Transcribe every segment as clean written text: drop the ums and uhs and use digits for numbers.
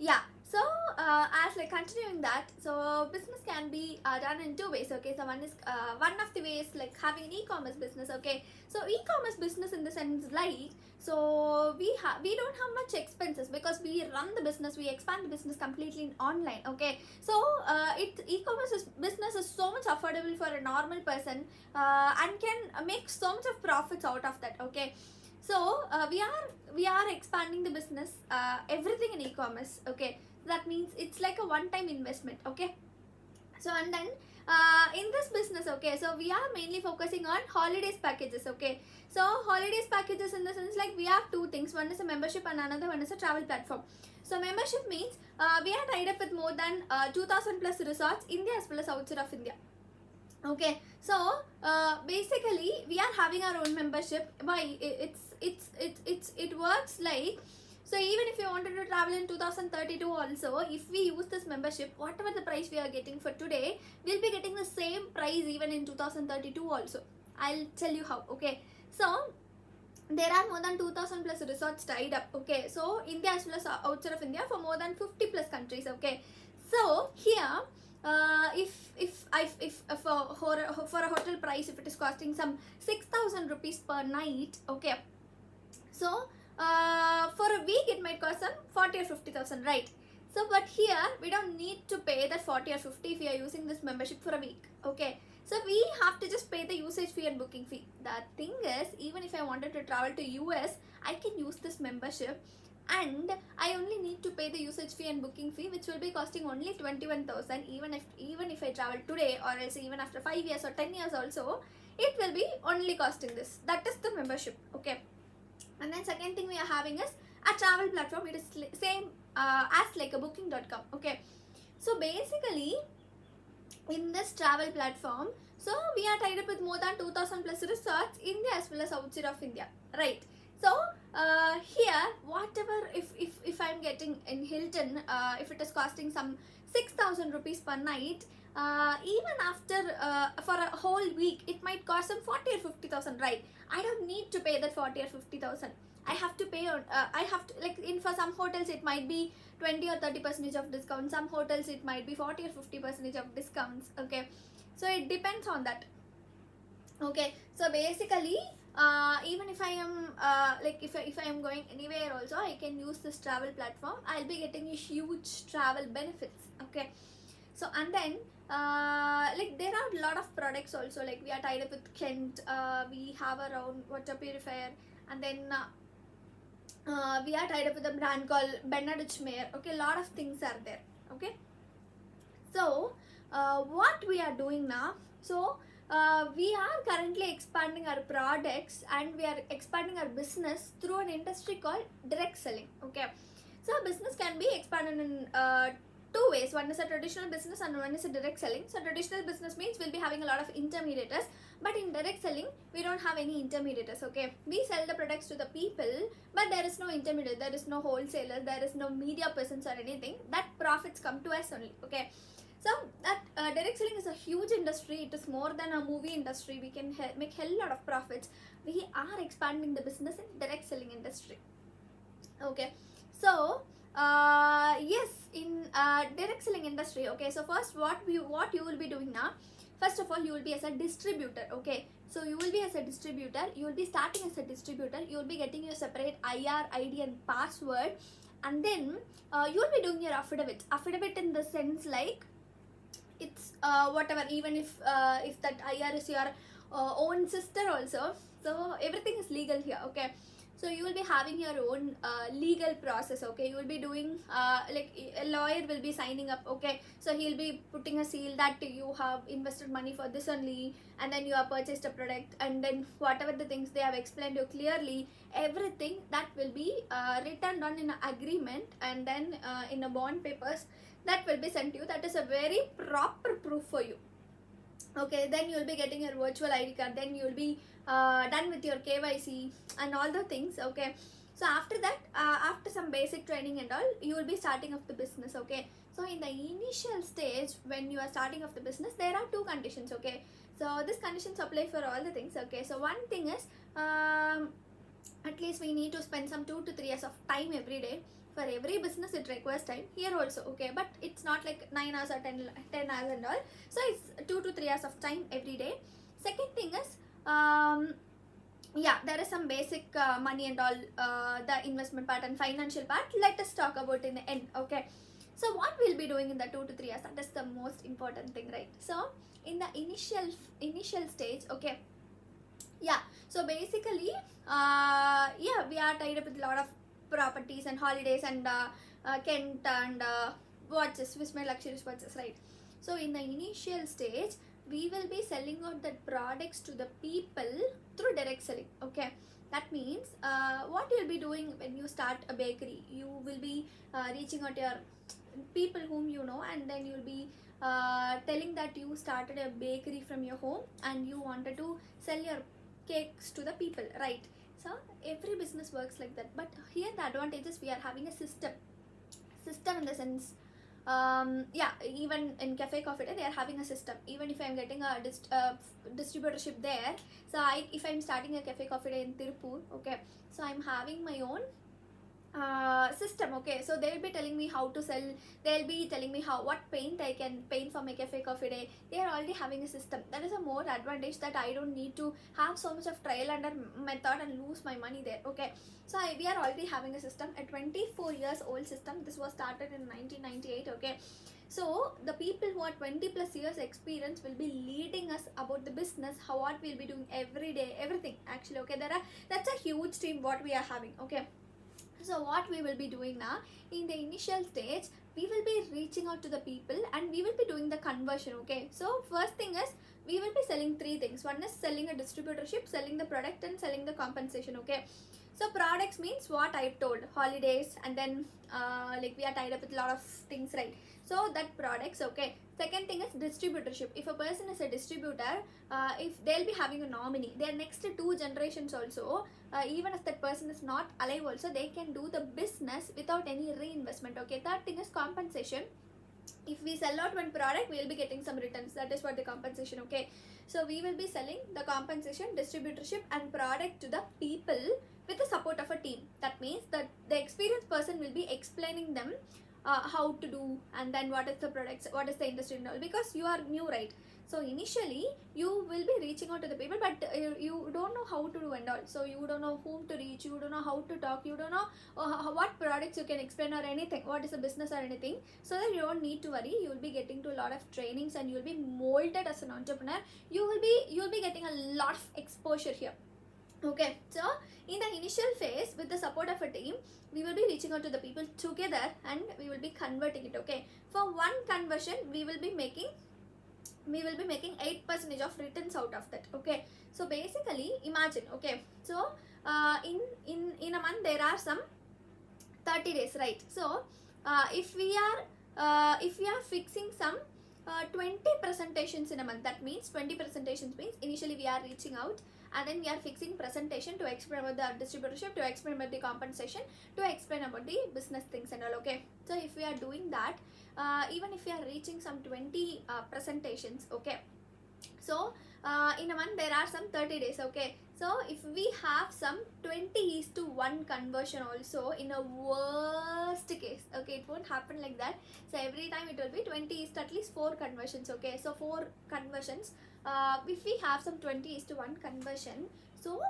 Yeah, so as like continuing that, so business can be done in two ways. Okay, so one of the ways like having an e-commerce business. Okay, so e-commerce business in the sense like, so we don't have much expenses because we run the business, we expand the business completely in online. Okay, so business is so much affordable for a normal person, and can make so much of profits out of that. Okay, so we are expanding the business, everything in e-commerce. Okay, that means it's like a one-time investment. Okay, so and then in this business, okay, so we are mainly focusing on holidays packages. Okay, so holidays packages in the sense like we have two things, one is a membership and another one is a travel platform. So membership means we are tied up with more than 2000 plus resorts, India as well as outside of India. Okay, so basically we are having our own membership. Why it works like, so even if you wanted to travel in 2032 also, if we use this membership, whatever the price we are getting for today, we'll be getting the same price even in 2032 also. I'll tell you how. Okay, so there are more than 2000 plus resorts tied up. Okay, so India as well as outside of India for more than 50 plus countries. Okay, so here if for a hotel price, if it is costing some 6000 rupees per night. Okay, so for a week it might cost some 40 or 50,000, right? So but here we don't need to pay that 40 or 50 if we are using this membership for a week. Okay, so we have to just pay the usage fee and booking fee. The thing is, even if I wanted to travel to US, I can use this membership, and I only need to pay the usage fee and booking fee, which will be costing only 21,000. Even if I travel today, or else even after 5 years or 10 years also, it will be only costing this. That is the membership. Okay, and then second thing we are having is a travel platform. It is same as like a booking.com. Okay, so basically in this travel platform, so we are tied up with more than 2000 plus resorts, India as well as outside of India, right? So here whatever, if I'm getting in Hilton, if it is costing some 6000 rupees per night, even after for a whole week it might cost some 40 or 50,000, right? I don't need to pay that 40 or 50,000. I have to pay on I have to, like, in for some hotels it might be 20 or 30% of discount, some hotels it might be 40 or 50% of discounts. Okay, so it depends on that. Okay, so basically even if I am like if I am going anywhere also, I can use this travel platform. I'll be getting a huge travel benefits. Okay, so and then like there are a lot of products also, like we are tied up with Kent, we have our own water purifier, and then we are tied up with a brand called Benedict Mayer. Okay, a lot of things are there. Okay, so what we are doing now, so we are currently expanding our products and we are expanding our business through an industry called direct selling. Okay, so business can be expanded in two ways. One is a traditional business and one is a direct selling. So traditional business means we'll be having a lot of intermediators, but in direct selling we don't have any intermediators. Okay, we sell the products to the people, but there is no intermediate, there is no wholesaler, there is no media presence or anything. That profits come to us only. Okay, so that direct selling is a huge industry. It is more than a movie industry. We can make hell lot of profits. We are expanding the business in direct selling industry. Okay, so yes, in direct selling industry. Okay, so first what you will be doing now, first of all you will be as a distributor. Okay, so you will be as a distributor, you will be starting as a distributor, you will be getting your separate IR ID and password, and then you will be doing your affidavit in the sense like, it's whatever, even if that IR is your own sister also, so everything is legal here. Okay, so you will be having your own legal process. Okay, you will be doing like a lawyer will be signing up. Okay, so he'll be putting a seal that you have invested money for this only, and then you have purchased a product, and then whatever the things they have explained you clearly, everything that will be written down in an agreement, and then in a bond papers that will be sent to you. That is a very proper proof for you. Okay, then you will be getting your virtual ID card, then you will be done with your KYC and all the things. Okay, so after that after some basic training and all, you will be starting off the business. Okay, so in the initial stage when you are starting off the business, there are two conditions. Okay, so these conditions apply for all the things. Okay, so one thing is at least we need to spend some 2 to 3 years of time every day. For every business it requires time, here also, okay, but it's not like 9 hours or 10 hours and all, so it's 2 to 3 hours of time every day. Second thing is, yeah, there is some basic money and all, the investment part and financial part, let us talk about in the end, okay. So what we'll be doing in the 2 to 3 hours, that is the most important thing, right? So in the initial stage, okay, yeah, so basically, yeah, we are tied up with a lot of properties and holidays and Kent and watches, with my luxurious watches, right? So in the initial stage, we will be selling out the products to the people through direct selling, okay. That means what you'll be doing when you start a bakery, you will be reaching out your people whom you know, and then you'll be telling that you started a bakery from your home and you wanted to sell your cakes to the people, right? So every business works like that, but here the advantage is we are having a system in the sense, yeah, even in cafe coffee day they are having a system. Even if I'm getting a distributorship there, so if I'm starting a cafe coffee day in Tirupur, okay, so I'm having my own system, okay. So they will be telling me how to sell, they'll be telling me what paint I can paint for my cafe coffee day. They are already having a system. That is a more advantage, that I don't need to have so much of trial and method and lose my money there, okay. So we are already having a system, a 24 years old system. This was started in 1998, okay. So the people who are 20 plus years experience will be leading us about the business, what we'll be doing every day, everything actually, okay. That's a huge team what we are having, okay. So what we will be doing now, in the initial stage, we will be reaching out to the people and we will be doing the conversion, okay. So first thing is, we will be selling three things. One is selling a distributorship, selling the product, and selling the compensation, okay. So products means what I've told, holidays, and then like we are tied up with a lot of things, right? So that products, okay. Second thing is distributorship. If a person is a distributor, if they'll be having a nominee, their next 2 generations also, even if that person is not alive also, they can do the business without any reinvestment, okay. Third thing is compensation. If we sell out one product, we will be getting some returns. That is what the compensation, okay. So we will be selling the compensation, distributorship, and product to the people with the support of a team. That means that the experienced person will be explaining them how to do, and then what is the products, what is the industry and all, because you are new, right? So initially you will be reaching out to the people, but you don't know how to do and all. So you don't know whom to reach, you don't know how to talk, you don't know what products you can explain or anything, what is the business or anything. So that you don't need to worry, you will be getting to a lot of trainings and you will be molded as an entrepreneur. You will be getting a lot of exposure here, okay. So in the initial phase, with the support of a team, we will be reaching out to the people together and we will be converting it, okay. For one conversion, we will be making 8% of returns out of that, okay. So basically imagine, okay, so in a month there are some 30 days, right? So if we are fixing some 20 presentations in a month, that means 20 presentations means initially we are reaching out and then we are fixing presentation to explain about the distributorship, to explain about the compensation, to explain about the business things and all, okay. So if we are doing that, even if we are reaching some 20 presentations, okay, so in a month there are some 30 days, okay. So if we have some 20:1 conversion also, in a worst case, okay, it won't happen like that. So every time it will be 20 is at least 4 conversions, okay. So 4 conversions, if we have some 20:1 conversion, so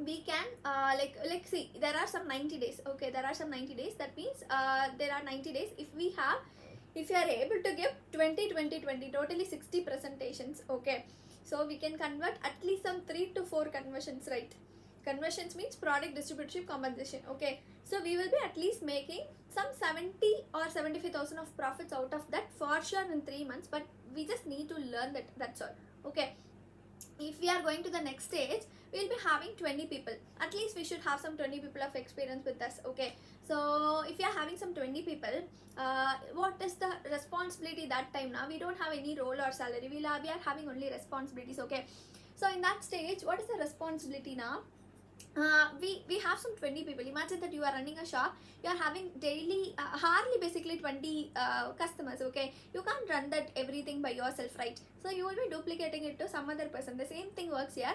we can like see, there are some 90 days, okay, there are some 90 days. That means there are 90 days. If you are able to give 20 20 20, totally 60 presentations, okay, so we can convert at least some 3 to 4 conversions, right? Conversions means product, distributorship, compensation, okay. So we will be at least making some 70 or 75,000 of profits out of that for sure in 3 months, but we just need to learn that, that's all, okay. If we are going to the next stage, we will be having 20 people. At least we should have some 20 people of experience with us, okay. So if we are having some 20 people, what is the responsibility that time? Now we don't have any role or salary, we are having only responsibilities, okay. So in that stage, what is the responsibility now? We have some 20 people. Imagine that you are running a shop, you are having daily hardly basically 20 customers, okay. You can't run that everything by yourself, right? So you will be duplicating it to some other person. The same thing works here.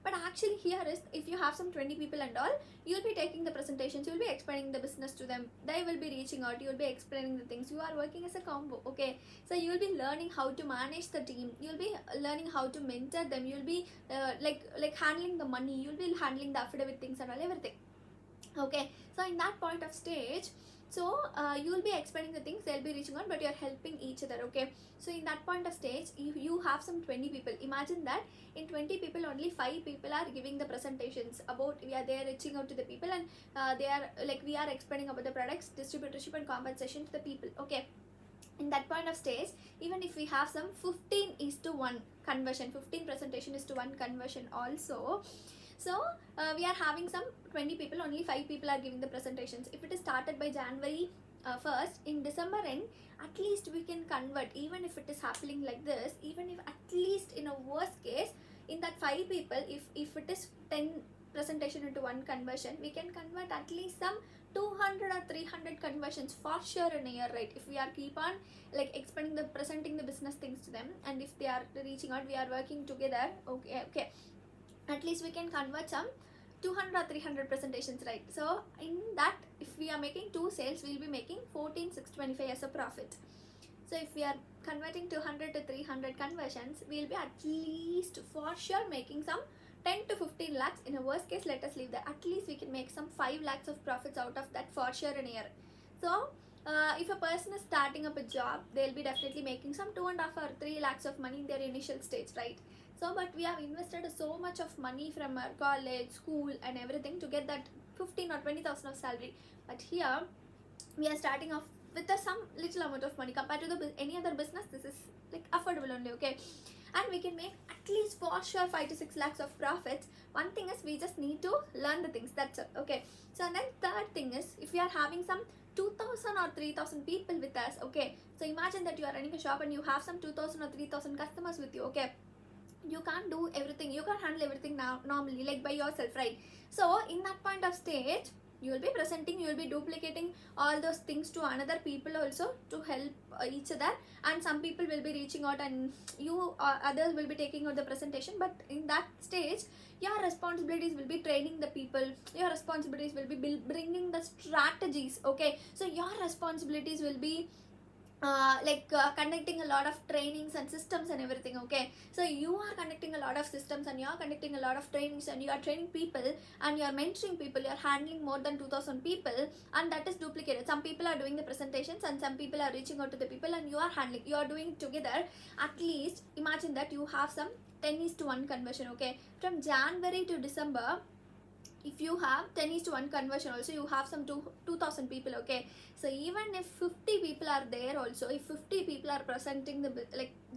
But actually here is, if you have some 20 people and all, you'll be taking the presentations, you'll be explaining the business to them, they will be reaching out, you'll be explaining the things, you are working as a combo. Okay, so you'll be learning how to manage the team, you'll be learning how to mentor them, you'll be like handling the money, you'll be handling the affidavit things and all, everything. Okay, so in that point of stage, so you will be explaining the things, they'll be reaching out, but you're helping each other. Okay, so in that point of stage, if you have some 20 people, imagine that in 20 people only 5 people are giving the presentations about, they are reaching out to the people, and they are like, we are explaining about the products, distributorship and compensation to the people. Okay, in that point of stage, even if we have some 15:1 conversion, 15 presentation is to 1 conversion also, so we are having some 20 people, only 5 people are giving the presentations. If it is started by January 1st, in December end, at least we can convert, even if it is happening like this, even if at least in a worst case, in that 5 people, if it is 10 presentation into 1 conversion, we can convert at least some 200 or 300 conversions for sure in a year, right? If we are keep on like explaining presenting the business things to them, and if they are reaching out, we are working together. Okay, at least we can convert some 200 or 300 presentations, right? So in that, if we are making 2 sales, we'll be making 14,625 as a profit. So if we are converting 200 to 300 conversions, we'll be at least for sure making some 10 to 15 lakhs. In a worst case, let us leave that, at least we can make some 5 lakhs of profits out of that for sure in a year. So if a person is starting up a job, they'll be definitely making some 2.5 or 3 lakhs of money in their initial stage, right? So but we have invested so much of money from our college, school and everything to get that 15 or 20,000 of salary. But here we are starting off with some little amount of money compared to any other business. This is like affordable only. Okay, and we can make at least for sure 5 to 6 lakhs of profits. One thing is, we just need to learn the things, that's it. Okay, so then third thing is, if we are having some 2,000 or 3,000 people with us, okay, so imagine that you are running a shop and you have some 2,000 or 3,000 customers with you. Okay, you can't do everything, you can't handle everything now normally like by yourself, right? So in that point of stage, you will be presenting, you will be duplicating all those things to another people also to help each other, and some people will be reaching out and you others will be taking out the presentation. But in that stage, your responsibilities will be training the people, your responsibilities will be bringing the strategies. Okay, so your responsibilities will be conducting a lot of trainings and systems and everything. Okay, so you are conducting a lot of systems and you are conducting a lot of trainings, and you are training people and you are mentoring people, you are handling more than 2,000 people, and that is duplicated. Some people are doing the presentations and some people are reaching out to the people, and you are handling, you are doing it together. At least imagine that you have some 10:1 conversion. Okay, from January to December, if you have 10:1 conversion also, you have some 2,000 people. Okay, so even if 50 people are there also, if 50 people are presenting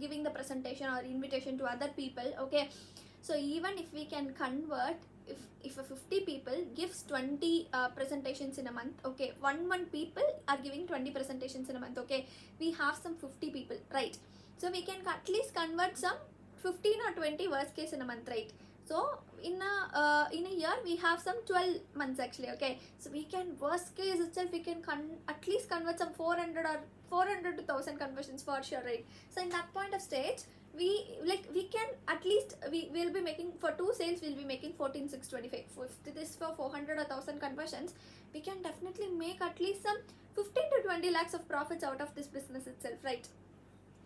giving the presentation or invitation to other people, okay, so even if we can convert, if a 50 people gives 20 presentations in a month, okay, 1 month people are giving 20 presentations in a month. Okay, we have some 50 people, right? So we can at least convert some 15 or 20 worst case in a month, right? So in a year we have some 12 months actually. Okay, so we can, worst case itself, we can at least convert some 400 or 400 to 1,000 conversions for sure, right? So in that point of stage, we can at least, we will be making, for 2 sales we'll be making 14,625. If this for 400 or 1,000 conversions, we can definitely make at least some 15 to 20 lakhs of profits out of this business itself, right?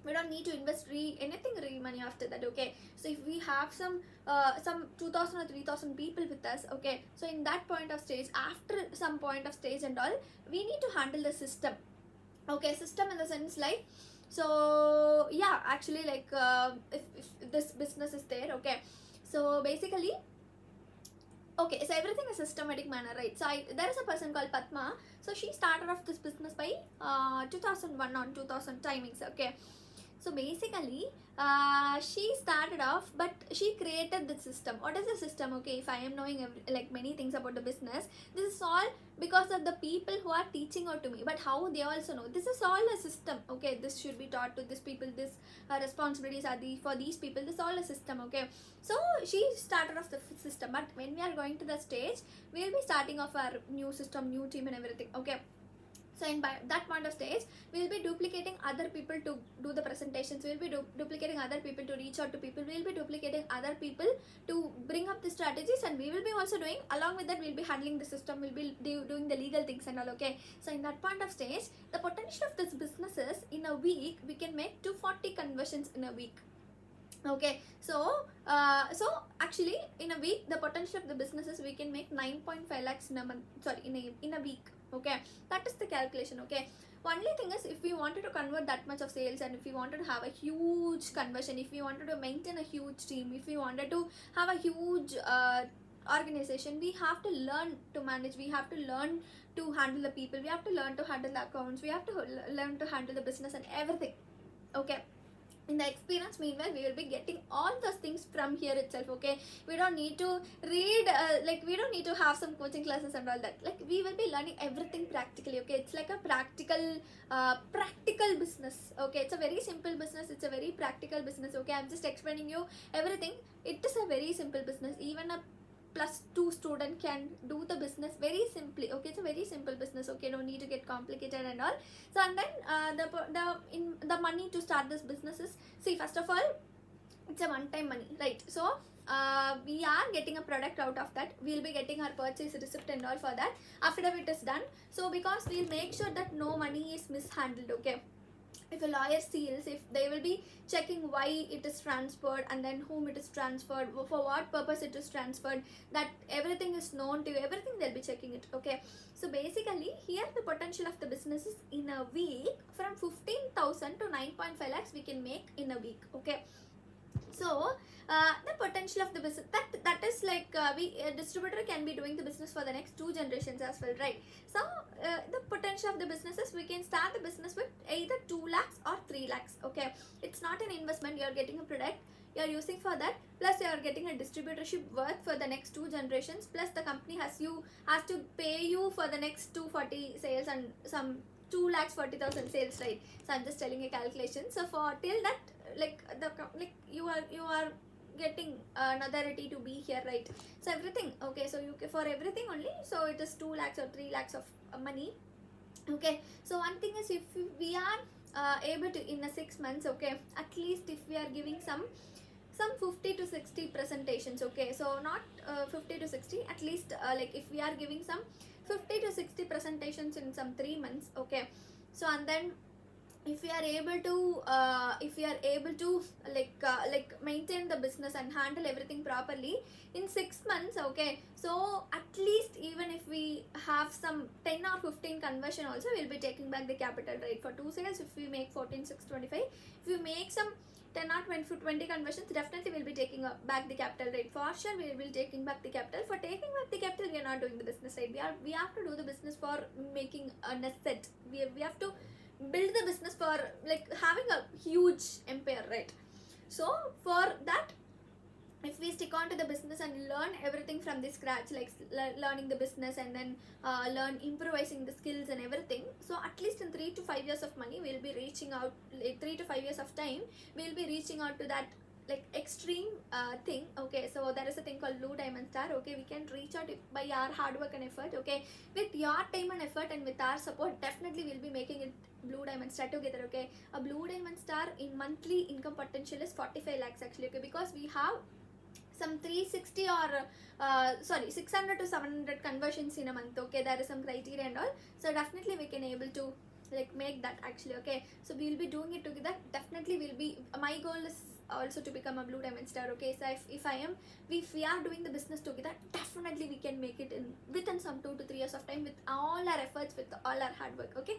We don't need to invest anything money after that. Okay, so if we have some 2,000 or 3,000 people with us, okay, so in that point of stage, after some point of stage and all, we need to handle the system. Okay, system in the sense like, so yeah, actually like if this business is there, okay, so basically, okay, so everything is systematic manner, right? So there is a person called Padma, so she started off this business by 2001 on 2000 timings. Okay, so basically she started off, but she created the system. What is the system? Okay, if I am knowing many things about the business, this is all because of the people who are teaching out to me, but how they also know, this is all a system. Okay, this should be taught to these people, this responsibilities are for these people, this is all a system. Okay, so she started off the system, but when we are going to the stage, we will be starting off our new system, new team and everything. Okay, So in that point of stage, we will be duplicating other people to do the presentations. We will be duplicating other people to reach out to people. We will be duplicating other people to bring up the strategies, and we will be also doing, along with that, we will be handling the system. We will be doing the legal things and all. Okay. So in that point of stage, the potential of this businesses, in a week we can make 240 conversions in a week. Okay, so actually in a week the potential of the businesses, we can make 9.5 lakhs in a month, sorry, in a week. Okay, that is the calculation. Okay, only thing is, if we wanted to convert that much of sales, and if we wanted to have a huge conversion, if we wanted to maintain a huge team, if we wanted to have a huge organization, we have to learn to manage, we have to learn to handle the people, we have to learn to handle the accounts, we have to learn to handle the business and everything. Okay, in the experience, meanwhile, we will be getting all those things from here itself. Okay, we don't need to read we don't need to have some coaching classes and all that. Like, we will be learning everything practically. Okay, it's like a practical business. Okay, it's a very simple business, it's a very practical business. Okay, I'm just explaining you everything. It is a very simple business. Even a +2 student can do the business very simply. Okay, it's a very simple business. Okay, don't need to get complicated and all. So, and then the money to start this business is, see, first of all, it's a one-time money, right? So we are getting a product out of that. We'll be getting our purchase receipt and all for that after it is done. So because we'll make sure that no money is mishandled. Okay, if a lawyer seals, if they will be checking why it is transferred, and then whom it is transferred, for what purpose it is transferred, that everything is known to you, everything they'll be checking it. Okay, so basically here the potential of the business is, in a week, from 15,000 to 9.5 lakhs we can make in a week. Okay, so the potential of the business, that is like a distributor can be doing the business for the next 2 generations as well, right? So the potential of the businesses, we can start the business with either 2 lakhs or 3 lakhs. Okay, it's not an investment. You're getting a product, you're using for that, plus you're getting a distributorship worth for the next 2 generations, plus the company has to pay you for the next 240 sales and some 2,40,000 sales, right? So I'm just telling a calculation. So for till that, you are getting an authority to be here, right? So everything. Okay, so you, for everything only, so it is 2 lakhs or 3 lakhs of money. Okay, so one thing is, if we are able to, in a 6 months, okay, at least if we are giving some 50 to 60 presentations. Okay, so not 50 to 60, at least if we are giving some 50 to 60 presentations in some 3 months. Okay, so and then if we are able to maintain the business and handle everything properly in 6 months. Okay, so at least, even if we have some 10 or 15 conversion also, we'll be taking back the capital, right? For 2 sales, if we make 14,625, if we make some 10 or 20 conversions, definitely we'll be taking back the capital, right? For sure, we will be taking back the capital. For taking back the capital, we are not doing the business, right? We have to do the business for making an asset. We have to build the business for having a huge empire, right? So for that, if we stick on to the business and learn everything from the scratch, learning the business, and then learn improvising the skills and everything, so at least in 3 to 5 years of money, we'll be reaching out, 3 to 5 years of time, we'll be reaching out to that extreme thing. Okay, so there is a thing called Blue Diamond Star. Okay, we can reach out by our hard work and effort. Okay, with your time and effort and with our support, definitely we'll be making it Blue Diamond Star together. Okay, a Blue Diamond Star in monthly income potential is 45 lakhs actually. Okay, because we have some 360 or 600 to 700 conversions in a month. Okay, there is some criteria and all, so definitely we can able to make that actually. Okay, so we'll be doing it together. Definitely we'll be, my goal is also to become a Blue Diamond Star. Okay, so if we are doing the business together, definitely we can make it in within some 2 to 3 years of time, with all our efforts, with all our hard work. Okay.